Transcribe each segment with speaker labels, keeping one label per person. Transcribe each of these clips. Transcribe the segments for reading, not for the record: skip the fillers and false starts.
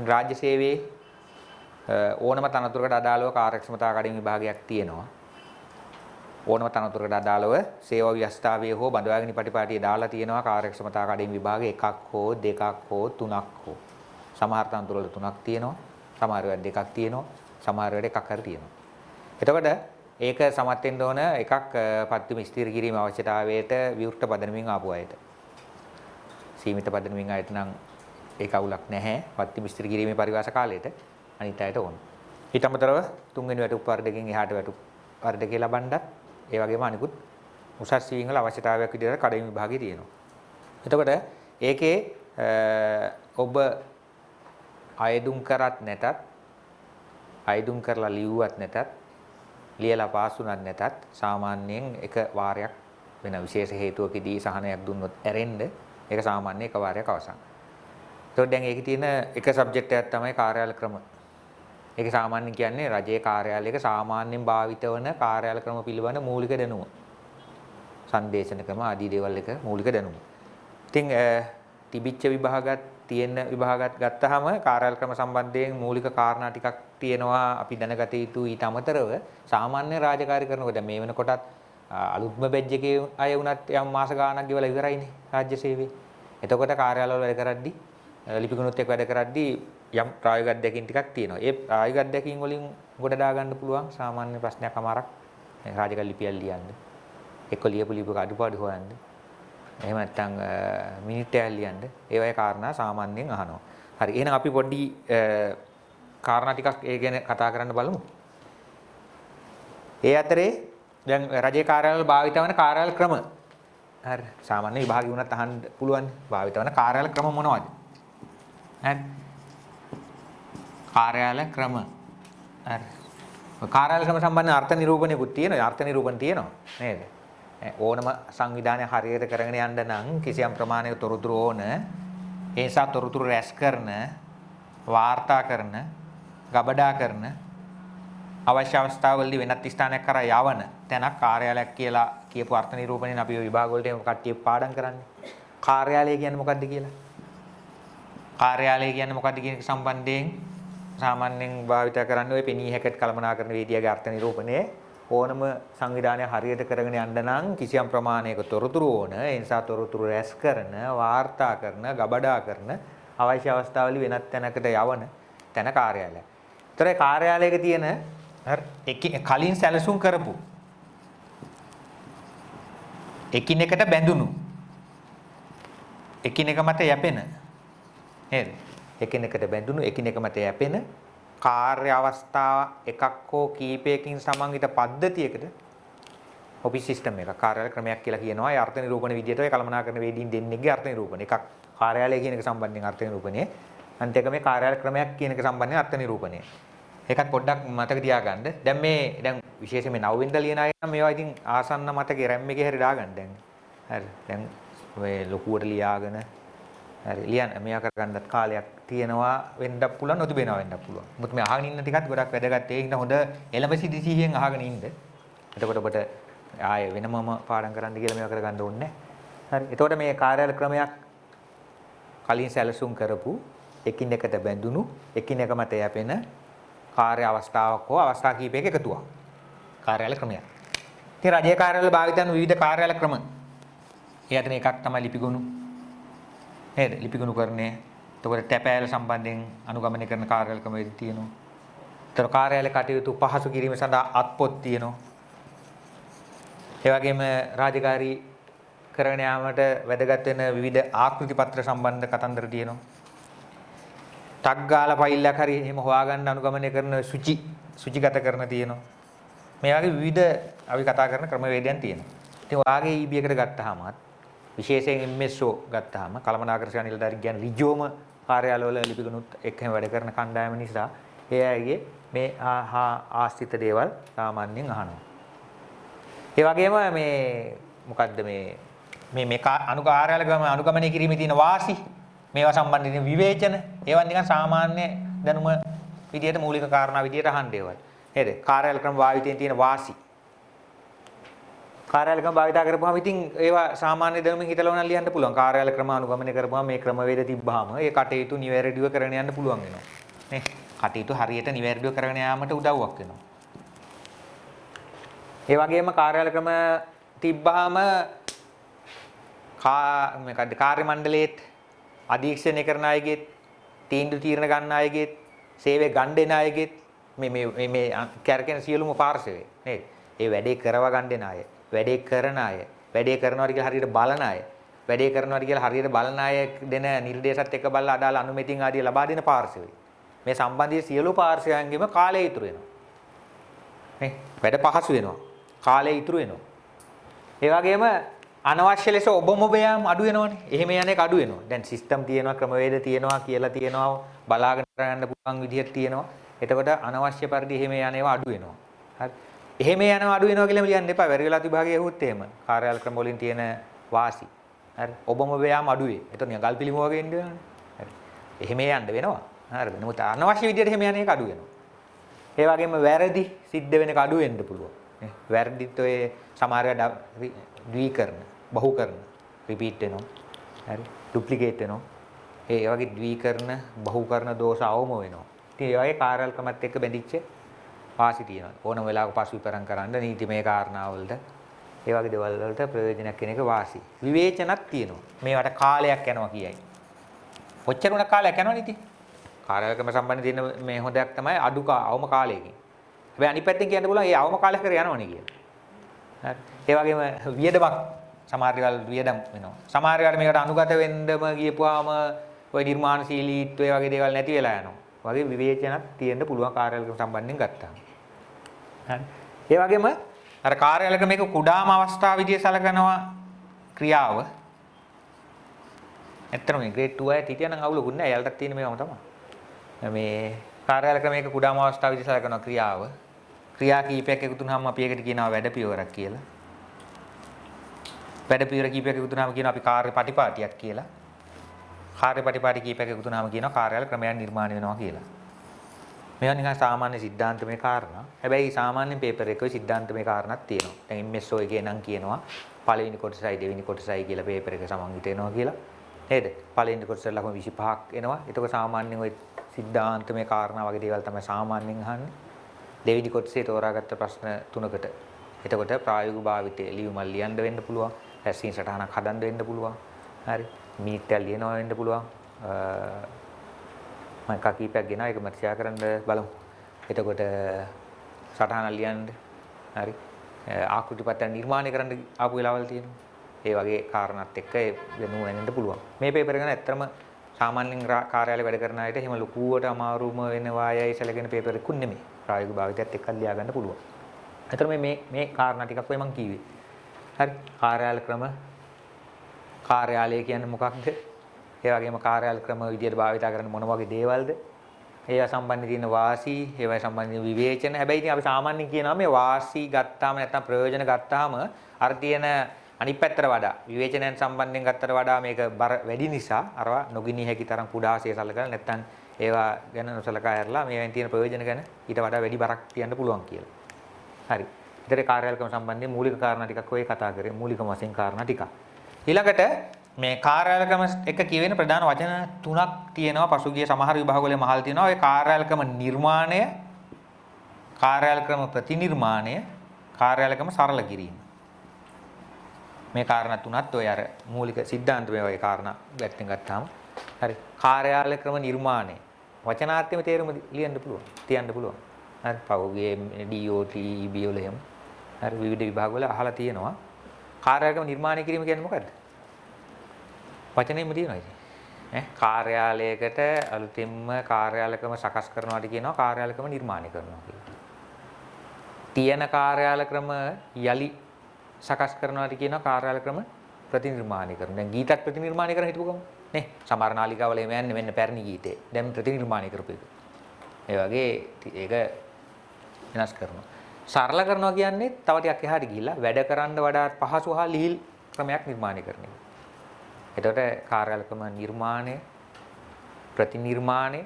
Speaker 1: රාජ්‍ය සේවයේ ඕනම තනතුරකට අදාළව කාර්යක්ෂමතා කඩින් විභාගයක් තියෙනවා. ඕනම තනතුරකට අදාළව සේවා ව්‍යවස්ථාවේ හෝ බඳවාගෙන පටිපාටියේ දාලා තියෙනවා කාර්යක්ෂමතා කඩින් විභාග එකක් හෝ දෙකක් හෝ තුනක් හෝ. සමහර තනතුරු වල තුනක් තියෙනවා. සමහර වෙලාවට දෙකක් තියෙනවා. සමහර වෙලාවට එකක් හරි තියෙනවා. එතකොට ඒක සමත් වෙන්න ඕන එකක් පත්තිම ස්ථිර කිරීම අවශ්‍යතාවයට විවෘත පදනමින් ආපු අයට. සීමිත පදනමින් ආයත නම් ඒක අවුලක් නැහැ. පත්තිම ස්ථිර කිරීමේ පරිවාස කාලයට අනිත් අයට ඕන. ඊට අමතරව තුන්වෙනි වැටුප් වර්ධකයෙන් එහාට වැටුප් වර්ධකේ ලබන්නත් ඒ වගේම අනිකුත් උසස් සීන් වල අවශ්‍යතාවයක් විදිහට කඩින් විභාගය තියෙනවා. එතකොට ඒකේ ඔබ අයදුම් කරත් නැතත් අයදුම් කරලා ලියුවත් නැතත් ලියලා පාස් වුණත් නැතත් සාමාන්‍යයෙන් එක වාරයක් වෙන විශේෂ හේතුවකදී සහනයක් දුන්නොත් ඇරෙන්න ඒක සාමාන්‍ය එක වාරයක් අවසන්. ඒතකොට දැන් ඒකේ තියෙන එක සබ්ජෙක්ට් එකක් තමයි කාර්යාල ක්‍රම. ඒක සාමාන්‍යයෙන් කියන්නේ රජයේ කාර්යාලයක සාමාන්‍යයෙන් භාවිත වන කාර්යාල ක්‍රම පිළිබඳ මූලික දැනුම. සංදේශන ක්‍රම ආදී දේවල් එක මූලික දැනුම. ඉතින් තිබිච්ච විභාගات තියෙන විභාගات ගත්තාම කාර්යාල ක්‍රම සම්බන්ධයෙන් මූලික කාරණා ටිකක් තියෙනවා අපි දැනගත යුතු ඊට අමතරව සාමාන්‍ය රාජකාරී කරනකොට මේ වෙනකොටත් අලුත්ම බැජ් එකේ අය වුණත් යම් මාස ගාණක් ගෙවලා ඉවරයිනේ රාජ්‍ය සේවයේ. එතකොට කාර්යාලවල වැඩ කරද්දී ලිපිගුණුත් එක්ක වැඩ කරද්දී යම් ප්‍රායෝගික අත්දැකීම් ටිකක් තියෙනවා. ඒ ප්‍රායෝගික අත්දැකීම් වලින් ගොඩ දා ගන්න පුළුවන් සාමාන්‍ය ප්‍රශ්නයක් අමාරක් රාජකාරී ලිපියක් ලියන්න. එක්ක ලියපු ලිපියක අඩුපාඩු හොයන්න. එහෙම නැත්නම් මිනිත් එකක් ලියන්න. ඒ වගේ කාරණා සාමාන්‍යයෙන් අහනවා. හරි. එහෙනම් අපි පොඩි කාරණා ටිකක් ඒ ගැන කතා කරන්න බලමු. ඒ අතරේ දැන් රජයේ කාර්යාලවල භාවිත වන කාර්යාල ක්‍රම. හරි. සාමාන්‍ය විභාගي වුණත් අහන්න පුළුවන්. භාවිත වන කාර්යාල ක්‍රම මොනවද? හරි. කාර්යාල ක්‍රම. හරි. කාර්යාල ක්‍රම සම්බන්ධ අර්ථ නිරූපණයකුත් තියෙනවා. අර්ථ නිරූපණ තියෙනවා. නේද? ඕනම සංවිධානය හරියට කරගෙන යන්න නම් කිසියම් ප්‍රමාණයක තොරතුරු ඕන. ඒ නිසා තොරතුරු රැස් කරන, වාර්තා කරන, ගබඩා කරන අවශ්‍ය අවස්ථාවලදී වෙනත් ස්ථානයක් කරා යවන තැනක් කාර්යාලයක් කියලා කියපු අර්ථ නිරූපණයෙන් අපි විභාග වලට එහෙම කට්ටිය පාඩම් කරන්නේ. කාර්යාලය කියන්නේ මොකක්ද කියලා? කාර්යාලය කියන්නේ මොකක්ද කියන එක සම්බන්ධයෙන් සාමාන්‍යයෙන් භාවිත කරන්නේ ඔය පෙනී හැකට් කළමනාකරණ වේදිකාවේ අර්ථ නිරූපණයේ ඕනම සංවිධානය හරියට කරගෙන යන්න නම් කිසියම් ප්‍රමාණයක තොරතුරු ඕන. ඒ නිසා තොරතුරු රැස් කරන, වාර්තා කරන, ගබඩා කරන අවශ්‍ය අවස්ථාවලදී වෙනත් තැනකට යවන තැන කාර්යාලය. ඒතර කාර්යාලයක තියෙන කලින් සැලසුම් කරපු එකිනෙකට බැඳුණු එකිනෙක මත යැපෙන නේද? එකිනෙකට බැඳුණු එකිනෙක මත යැපෙන කාර්ය අවස්ථා එකක් හෝ කීපයකින් සමන්විත පද්ධතියකට ඔෆිස් සිස්ටම් එක කාර්යාල ක්‍රමයක් කියලා කියනවා. ඒ අර්ථ නිරූපණ විදියට ඔය කළමනාකරණ වේදීන් දෙන්නේගේ අර්ථ නිරූපණ. එකක් කාර්යාලය කියන එක සම්බන්ධයෙන් අර්ථ නිරූපණය. අනිත් එක මේ කාර්යාල ක්‍රමයක් කියන එක සම්බන්ධයෙන් අර්ථ නිරූපණය. ඒකත් පොඩ්ඩක් මතක තියාගන්න. දැන් විශේෂයෙන් මේ 9 වෙනිදා ලියන අය නම් මේවා ඉතින් ආසන්න මතකේ රැම් එකේ හරි දාගන්න දැන්. හරි. දැන් ඔය ලොකුවට ලියාගෙන හරි ලියන්න මෙයා කරගන්නත් කාලයක් තියෙනවා වෙන්නත් පුළුවන් නොතිබෙනවා වෙන්නත් පුළුවන්. මොකද මේ අහගෙන ඉන්න ටිකත් ගොඩක් වැදගත්. ඒ හින්දා හොඳ එළඹ සිටි සිහියෙන් අහගෙන ඉන්න. එතකොට ඔබට ආයේ වෙනමම පාඩම් කරන්න කියලා මේවා කරගන්න ඕනේ නැහැ. හරි. එතකොට මේ කාර්යාල ක්‍රමයක් කලින් සැලසුම් කරපු එකිනෙකට බැඳුණු එකිනෙක මත යැපෙන කාර්ය අවස්ථාවක් හෝ අවස්ථා කීපයක එකතුවක්. කාර්යාල ක්‍රමයක්. ඉතින් රජයේ කාර්යාලවල භාවිත වන විවිධ කාර්යාල ක්‍රම. ඒ අතර එකක් තමයි ලිපිගොනු. නේද? ලිපිගොනු කරන්නේ. එතකොට ටැපෑල සම්බන්ධයෙන් අනුගමනය කරන කාර්යාල ක්‍රම වේද තියෙනවා. ඒතර කාර්යාලය කටයුතු පහසු කිරීම සඳහා අත්පොත් තියෙනවා. ඒ වගේම රාජකාරී කරගෙන යාමට වැදගත් වෙන විවිධ ආකෘති පත්‍ර සම්බන්ධ කතන්දර තියෙනවා. ටග් ගාලා ෆයිල් එකක් හරි එහෙම හොයාගන්න අනුගමනය කරන සුචිගත කරන තියෙනවා. මේ වගේ විවිධ අපි කතා කරන ක්‍රමවේදයන් තියෙනවා. ඉතින් ඔයාගේ EB එකට ගත්තාමත් විශේෂයෙන් MSO ගත්තාම කළමනාකරණ නිලධාරී කියන ඍජුවම කාර්යාලවල ලිපිගුණුත් එක්කම වැඩ කරන කණ්ඩායම නිසා ඒ අයගේ මේ ආස්තිත දේවල් සාමාන්‍යයෙන් අහනවා. ඒ වගේම මේ මොකද්ද මේ කාර්යාල අනුගමනය කිරීමේ තියෙන වාසි මේවා සම්බන්ධයෙන් විවේචන ඒවා නිකන් සාමාන්‍ය දැනුම විදියට මූලික කාරණා විදියට අහන්න ඒවා. නේද? කාර්යාල ක්‍රම භාවිතයෙන් තියෙන වාසි. කාර්යාල ක්‍රම භාවිතා කරපුවාම ඉතින් ඒවා සාමාන්‍ය දැනුමින් හිතලා උනන් ලියන්න පුළුවන්. කාර්යාල ක්‍රම අනුගමනය කරපුවාම මේ ක්‍රමවේද තිබ්බාම ඒ කටයුතු නිවැරදිව කරගෙන යන්න පුළුවන් වෙනවා. නේ? කටයුතු හරියට නිවැරදිව කරගෙන යාමට උදව්වක් වෙනවා. ඒ වගේම කාර්යාල ක්‍රම තිබ්බාම මොකද්ද කාර්ය මණ්ඩලයේත් අධීක්ෂණය කරන අයගෙත් තීන්දුව తీරන ගන්න අයගෙත් සේවය ගන්න දෙන අයගෙත් මේ කැරකෙන සියලුම පාර්ශවයේ නේද? ඒ වැඩේ කරව ගන්න දෙන අය, වැඩේ කරන අය, වැඩේ කරනවාද කියලා හරියට බලන අය, වැඩේ කරනවාද කියලා හරියට බලන අය දෙන නිර්දේශات එක්ක බලලා අදාළ අනුමැතින් ආදී ලබා දෙන පාර්ශවයේ මේ සම්බන්ධයේ සියලු පාර්ශවයන්ගෙම කාලය ඉතුරු වෙනවා. නේ? වැඩ පහසු වෙනවා. කාලය ඉතුරු වෙනවා. ඒ වගේම අනවශ්‍ය ලෙස ඔබ යාම අඩු වෙනවනේ. එහෙම යන එක අඩු වෙනවා. දැන් සිස්ටම් තියෙනවා, ක්‍රමවේද තියෙනවා, කියලා තියෙනවා, බලාගෙන කරන්න පුළුවන් විදිහට තියෙනවා. එතකොට අනවශ්‍ය පරිදි එහෙම යන ඒවා අඩු වෙනවා. හරි. එහෙම යනවා අඩු වෙනවා කියලාම ලියන්න එපා. වැරි වෙලා විභාගයේ ඇහුවොත් එහෙම. කාර්යාල ක්‍රම වලින් තියෙන වාසි. හරි. ඔබ යාම අඩු වේ. එතකොට නිකන් ගල් පිළිම වගේ ඉන්න වෙනවනේ. හරි. එහෙම යන්න වෙනවා. හරිද? නමුත් අනවශ්‍ය විදිහට එහෙම යන එක අඩු වෙනවා. ඒ වගේම වැරදි සිද්ධ වෙන එක අඩු වෙන්න පුළුවන්. වැරදිත් ඔය සමහර ද්විකරණ බහුකරණ රිපීට් වෙනවා. හරි. ඩුප්ලිකේට් වෙනවා. ඒ වගේ ද්විකරණ බහුකරණ දෝෂ අවම වෙනවා. ඉතින් ඒ වගේ කාර්යාල ක්‍රමත් එක්ක බැඳිච්ච වාසි තියෙනවා. ඕනම වෙලාවක පසු විපරම් කරන්න නීතිමය කාරණාවලට ඒ වගේ දේවල් වලට ප්‍රයෝජනයක් කෙන එක වාසි. විවේචනක් තියෙනවා. මේවට කාලයක් යනවා කියයි. කොච්චර උණ කාලයක් යනවද ඉතින්? කාර්යාල ක්‍රම සම්බන්ධ තියෙන මේ හොඳක් තමයි අවම කාලයකින්. හැබැයි අනිත් පැත්තෙන් කියන්න පුළුවන් ඒ අවම කාලයක් කර යනවනේ කියලා. හරි. ඒ වගේම වියදමක් සමහර දේවල් වියදම් වෙනවා. සමහර ඒවාට මේකට අනුගත වෙන්නම ගියපුවාම ওই නිර්මාණශීලීත්වය වගේ දේවල් නැති වෙලා යනවා. වගේ විවේචනක් තියෙන්න පුළුවන් කාර්යාල ක්‍රම සම්බන්ධයෙන් ගත්තාම. හරි. ඒ වගේම අර කාර්යාල ක්‍රමයක කුඩාම අවස්ථාව විදිය සලකනවා ක්‍රියාව. ඇත්තටම මේ ග්‍රේඩ් 2 අය හිටියනම් අවුලකුත් නැහැ. යාලටත් තියෙන මේවම තමයි. මේ කාර්යාල ක්‍රමයක කුඩාම අවස්ථාව විදිය සලකනවා ක්‍රියාව. ක්‍රියා කීපයක් එකතු වුනහම අපි ඒකට කියනවා වැඩ පියවරක් කියලා. වැඩ පියවර කීපයක් එකතු වුනහම කියනවා අපි කාර්ය පටිපාටියක් කියලා. කාර්ය පටිපාටි කීපයක් එකතු වුනහම කියනවා කාර්යාල ක්‍රමයක් නිර්මාණය වෙනවා කියලා. මේවා නිකන් සාමාන්‍ය සිද්ධාන්තමය කාරණා. හැබැයි සාමාන්‍ය පේපර් එකේ සිද්ධාන්තමය කාරණාවක් තියෙනවා. දැන් MSO එකේ නම් කියනවා පළවෙනි කොටසයි දෙවෙනි කොටසයි කියලා පේපර් එක සමන්විත වෙනවා කියලා. නේද? පළවෙනි කොටසට ලකුණු 25ක් එනවා. ඒක සාමාන්‍යයෙන් ওই සිද්ධාන්තමය කාරණා වගේ දේවල් තමයි සාමාන්‍යයෙන් අහන්නේ. දෙවෙනි කොටසේ තෝරාගත්ත ප්‍රශ්න 3කට. එතකොට ප්‍රායෝගික භාවිතයේ ලියුමක් ලියන්න වෙන්න පුළුවන්. රැස්වීම සටහනක් හදන්න වෙන්න පුළුවන්. හරි. මිනිත්යක් ලියනවා වෙන්න පුළුවන්. මම කීපයක් ගෙනා ඒක මට ෂෙයා කරන්න බලමු. එතකොට සටහන ලියන්න. හරි. ආකෘති පත්‍ර නිර්මාණය කරන්න ආපු වෙලාවල් තියෙනවා. ඒ වගේ කාරණාත් එක්ක ඒ දැනුම වෙන්න පුළුවන්. මේ පේපර් එක ඇත්තටම සාමාන්‍යයෙන් කාර්යාලේ වැඩ කරන අයට එහෙම ලකුවට අමාරුම වෙනවා යයි සැලකෙන පේපර් එකක් නෙමෙයි. ප්‍රායෝගික භාවිතයත් එක්ක ලියා ගන්න පුළුවන්. ඒතර මේ කාරණා ටිකක් ඔය මම කිව්වේ. හරි. කාර්යාල ක්‍රම කාර්යාලය කියන්නේ මොකක්ද? ඒ වගේම කාර්යාල ක්‍රම විදියට භාවිත කරන මොන වගේ දේවල්ද? ඒවා සම්බන්ධ තියෙන වාසි, ඒවා සම්බන්ධ විවේචන. හැබැයි ඉතින් අපි සාමාන්‍යයෙන් කියනවා මේ වාසි ගත්තාම නැත්නම් ප්‍රයෝජන ගත්තාම අර තියෙන අනිත් පැත්තට වඩා විවේචනයන් සම්බන්ධයෙන් ගත්තට වඩා මේක බර වැඩි නිසා අරවා නොගිනී හැකි තරම් කුඩාසේ සලකලා නැත්නම් ඒවා ගැන නොසලකා හැරලා මේවෙන් තියෙන ප්‍රයෝජන ගැන ඊට වඩා වැඩි බරක් තියන්න පුළුවන් කියලා. හරි. ඊටේ කාර්යාල ක්‍රම සම්බන්ධයෙන් මූලික කාරණා ටිකක් ඔය කතා කරේ. මූලික වශයෙන් කාරණා ටිකක්. ඊළඟට මේ කාර්යාල ක්‍රම එක කියවෙන ප්‍රධාන වචන තුනක් තියෙනවා. පසුගිය සමහර විභාගවල මහල් තියෙනවා. ඔය කාර්යාල ක්‍රම නිර්මාණය, කාර්යාල ක්‍රම ප්‍රතිනිර්මාණය, කාර්යාල ක්‍රම සරල කිරීම. මේ කාරණා තුනත් ඔය අර මූලික සිද්ධාන්ත මේ වගේ කාරණා වැක්ටෙන් ගත්තාම හරි. කාර්යාල ක්‍රම නිර්මාණය වචනාර්ථයෙම තේරුම ලියන්න පුළුවන්. තියන්න පුළුවන්. හරි. පහුගියේ DOT EB වල එහෙම හරි විවිධ විභාගවල අහලා තියෙනවා. කාර්යාල ක්‍රම නිර්මාණය කිරීම කියන්නේ මොකද්ද? වචනයෙම තියෙනවා ඉතින්. කාර්යාලයකට අලුතින්ම කාර්යාල ක්‍රම සකස් කරනවාට කියනවා කාර්යාල ක්‍රම නිර්මාණය කරනවා කියලා. තියෙන කාර්යාල ක්‍රම යලි සකස් කරනවාට කියනවා කාර්යාල ක්‍රම ප්‍රතිනිර්මාණය කරනවා. දැන් ගීතත් ප්‍රතිනිර්මාණය කරන හිටපු ගමන් නේ සමහර නාලිකාවල එම යන්නේ මෙන්න පැරණි ගීතේ. දැන් ප්‍රතිනිර්මාණය කරපු එක. ඒ වගේ ඒක වෙනස් කරනවා. සරල කරනවා කියන්නේ තව ටිකක් එහාට ගිහිල්ලා වැඩ කරන්න වඩා පහසු හා ලිහිල් ක්‍රමයක් නිර්මාණය කරන එක. එතකොට කාර්යාල ක්‍රම නිර්මාණය, ප්‍රතිනිර්මාණය,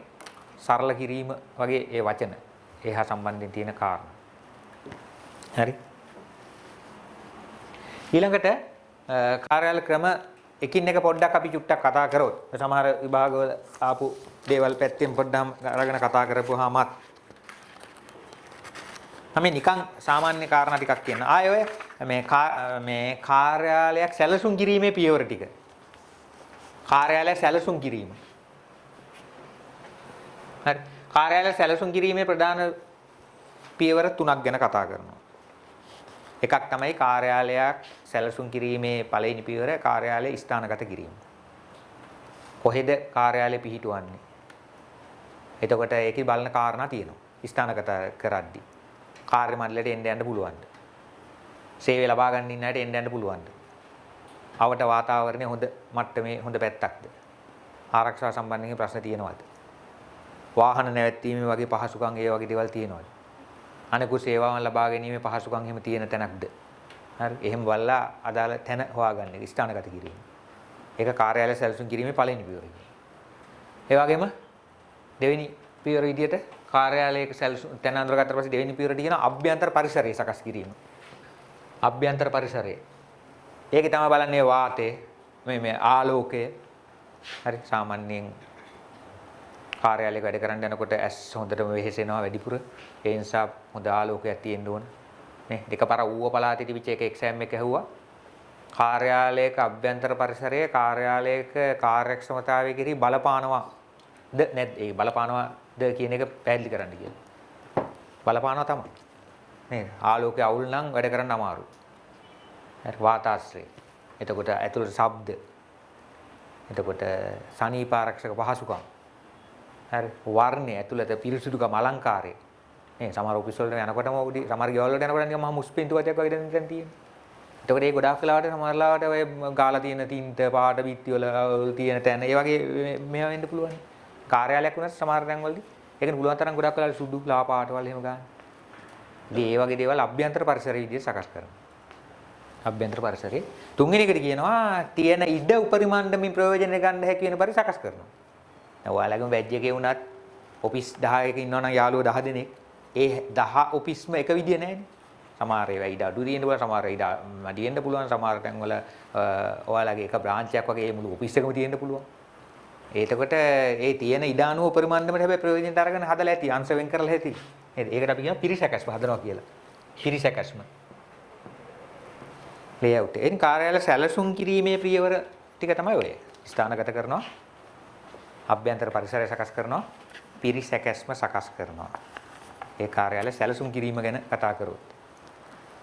Speaker 1: සරල කිරීම වගේ ඒ වචන ඒහා සම්බන්ධයෙන් තියෙන කාරණා. හරි. ඊළඟට කාර්යාල ක්‍රම එකින් එක පොඩ්ඩක් අපි චුට්ටක් කතා කරොත් සමහර විභාගවල ආපු දේවල් පැත්තෙන් පොඩ්ඩක් අරගෙන කතා කරපුවාමත් අපි නිකන් සාමාන්‍ය කාරණා ටිකක් කියන්න. ආයෙ ඔය මේ කාර්යාලයක් සැලසුම් කිරීමේ පියවර ටික. කාර්යාලය සැලසුම් කිරීම. හරි. කාර්යාලය සැලසුම් කිරීමේ ප්‍රධාන පියවර තුනක් ගැන කතා කරනවා. එකක් තමයි කාර්යාලයක් සැලසුම් කිරීමේ පළවෙනි පියවර කාර්යාලය ස්ථානගත කිරීම. කොහෙද කාර්යාලය පිහිටුවන්නේ? එතකොට ඒකේ බලන කාරණා තියෙනවා. ස්ථානගත කරද්දී කාර්ය මණ්ඩලයට එන්න යන්න පුළුවන්ද? සේවය ලබා ගන්න ඉන්න අයට එන්න යන්න පුළුවන්ද? අවට වාතාවරණය හොඳ මට්ටමේ හොඳ පැත්තක්ද? ආරක්ෂා සම්බන්ධයෙන් ප්‍රශ්න තියෙනවද? වාහන නැවැත්වීමේ වගේ පහසුකම් ඒ වගේ දේවල් තියෙනවද? අනෙකුත් සේවාවන් ලබා ගැනීමේ පහසුකම් එහෙම තියෙන තැනක්ද? හරි. එහෙම බලලා අදාළ තැන හොයාගන්න එක ස්ථානගත කිරීම. ඒක කාර්යාලය සැලසුම් කිරීමේ පළවෙනි පියවර. ඒ වගේම දෙවෙනි පියවර විදියට කාර්යාලයක සැලසුම් තැන අඳුරගත්ත පස්සේ දෙවෙනි පියවරට කියන අභ්‍යන්තර පරිසරය සකස් කිරීම. අභ්‍යන්තර පරිසරය. ඒකේ තමයි බලන්නේ වාතය, මේ ආලෝකය. හරි සාමාන්‍යයෙන් කාර්යාලයක වැඩ කරන්න යනකොට ඇස් හොඳටම වෙහෙසෙනවා වැඩිපුර. ඒ නිසා හොඳ ආලෝකයක් තියෙන්න ඕන. නේ දෙකපාර ඌව පළාතේ තිබිච්ච එක එක්සෑම් එක ඇහුවා. කාර්යාලයක අභ්‍යන්තර පරිසරයේ කාර්යාලයක කාර්යක්ෂමතාවය කෙරෙහි බලපානවාද නැද්ද? ඒ බලපානවාද කියන එක පැහැදිලි කරන්න කියලා. බලපානවා තමයි. නේද? ආලෝකය අවුල් නම් වැඩ කරන්න අමාරුයි. හරි වාතාශ්‍රය. එතකොට ඇතුළට ශබ්ද. එතකොට සනීප ආරක්ෂක පහසුකම්. හරි වර්ණය ඇතුළත පිරිසිදුකම අලංකාරය. නේ සමහර ඔෆිස් වලට යනකොටම උඩි සමහර ගෙවල් වලට යනකොට නිකන් මහා මුස්පින්තු වචයක් වගේ දැන් තියෙනවා. එතකොට ඒ ගොඩාක් වෙලාවට සමහරලාවට ඔය ගාලා තියෙන තින්ත පාට බිත්ති වල තියෙන තැන ඒ වගේ මේවා වෙන්න පුළුවන්. කාර්යාලයක් වුණත් සමහර තැන් වලදී ඒකනේ පුළුවන් තරම් ගොඩක් වෙලාවට සුදු ලා පාට වල එහෙම ගන්න. ඉතින් ඒ වගේ දේවල් අභ්‍යන්තර පරිසරය විදිහට සකස් කරනවා. අභ්‍යන්තර පරිසරේ තුන්වෙනි එකට කියනවා තියෙන ඉඩ උපරිමණ්ඩමින් ප්‍රයෝජන ගන්න හැකි වෙන පරිදි සකස් කරනවා. දැන් ඔයාලගේම බැජ් එකේ වුණත් ඔෆිස් 10ක ඉන්නවනම් යාළුවෝ 10 දෙනෙක් ඒ 10 ඔෆිස්ම එක විදිය නැහැනේ. සමහර ඒවා ඉඩ අඩු දින්න පුළුවන්, සමහර ඉඩ මඩි වෙන්න පුළුවන්, සමහර තැන් වල ඔයාලගේ එක බ්‍රාන්ච් එකක් වගේ මුළු ඔෆිස් එකම තියෙන්න පුළුවන්. එතකොට ඒ තියෙන ඉඩ අනුව පරිමාණයට හැබැයි ප්‍රයෝජනට අරගෙන හදලා ඇති, අංශ වෙන් කරලා ඇති. නේද? ඒකට අපි කියනවා පිරිසැකැස්ම හදනවා කියලා. පිරිසැකැස්ම. ලේඅවුට්. එයින් කාර්යාල සැලසුම් කිරීමේ පියවර ටික තමයි ඔය. ස්ථානගත කරනවා. අභ්‍යන්තර පරිසරය සකස් කරනවා. පිරිසැකැස්ම සකස් කරනවා. ඒ කාර්යාල සැලසුම් කිරීම ගැන කතා කරොත්